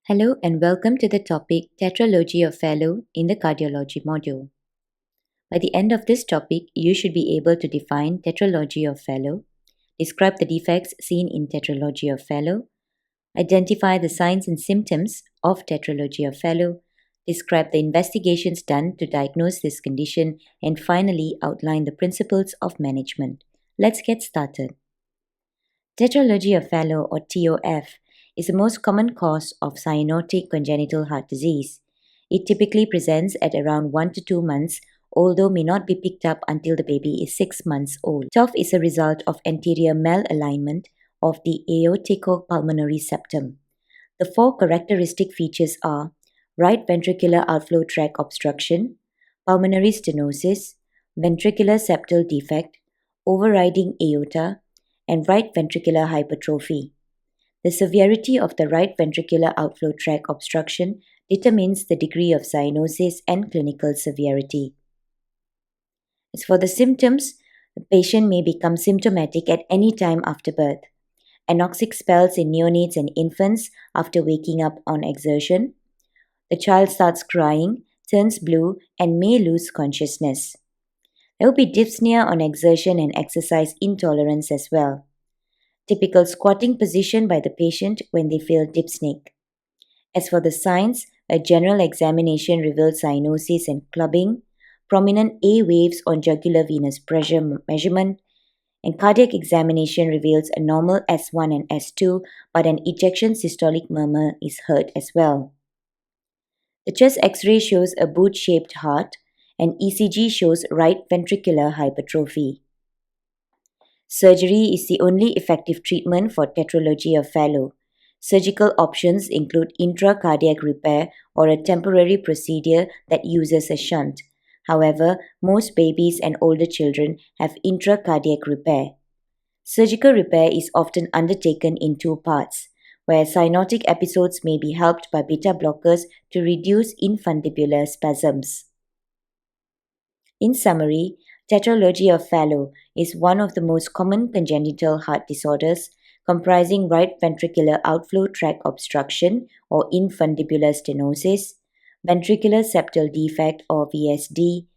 Hello and welcome to the topic Tetralogy of Fallot in the Cardiology module. By the end of this topic, you should be able to define Tetralogy of Fallot, describe the defects seen in Tetralogy of Fallot, identify the signs and symptoms of Tetralogy of Fallot, describe the investigations done to diagnose this condition, and finally outline the principles of management. Let's get started. Tetralogy of Fallot, or TOF, is the most common cause of cyanotic congenital heart disease. It typically presents at around 1 to 2 months, although may not be picked up until the baby is 6 months old. TOF is a result of anterior malalignment of the aorticopulmonary septum. The four characteristic features are right ventricular outflow tract obstruction, pulmonary stenosis, ventricular septal defect, overriding aorta, and right ventricular hypertrophy. The severity of the right ventricular outflow tract obstruction determines the degree of cyanosis and clinical severity. As for the symptoms, the patient may become symptomatic at any time after birth. Anoxic spells in neonates and infants after waking up on exertion. The child starts crying, turns blue, and may lose consciousness. There will be dyspnea on exertion and exercise intolerance as well. Typical squatting position by the patient when they feel dyspneic. As for the signs, a general examination reveals cyanosis and clubbing, prominent A waves on jugular venous pressure measurement, and cardiac examination reveals a normal S1 and S2, but an ejection systolic murmur is heard as well. The chest X-ray shows a boot-shaped heart, and ECG shows right ventricular hypertrophy. Surgery is the only effective treatment for Tetralogy of Fallot. Surgical options include intracardiac repair or a temporary procedure that uses a shunt. However, most babies and older children have intracardiac repair. Surgical repair is often undertaken in two parts, where cyanotic episodes may be helped by beta blockers to reduce infundibular spasms. In summary, Tetralogy of Fallot is one of the most common congenital heart disorders, comprising right ventricular outflow tract obstruction or infundibular stenosis, ventricular septal defect or VSD,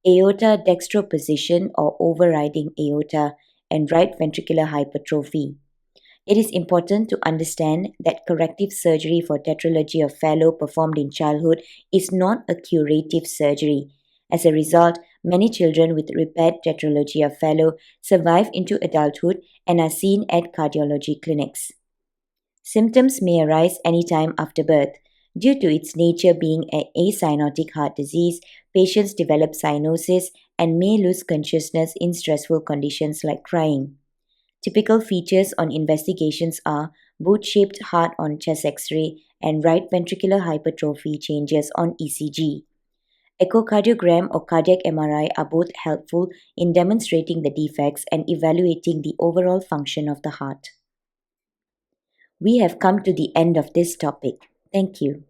aorta dextroposition or overriding aorta, and right ventricular hypertrophy. It is important to understand that corrective surgery for Tetralogy of Fallot performed in childhood is not a curative surgery. As a result, many children with repaired Tetralogy of Fallot survive into adulthood and are seen at cardiology clinics. Symptoms may arise anytime after birth. Due to its nature being an acyanotic heart disease, patients develop cyanosis and may lose consciousness in stressful conditions like crying. Typical features on investigations are boot-shaped heart on chest X-ray and right ventricular hypertrophy changes on ECG. Echocardiogram or cardiac MRI are both helpful in demonstrating the defects and evaluating the overall function of the heart. We have come to the end of this topic. Thank you.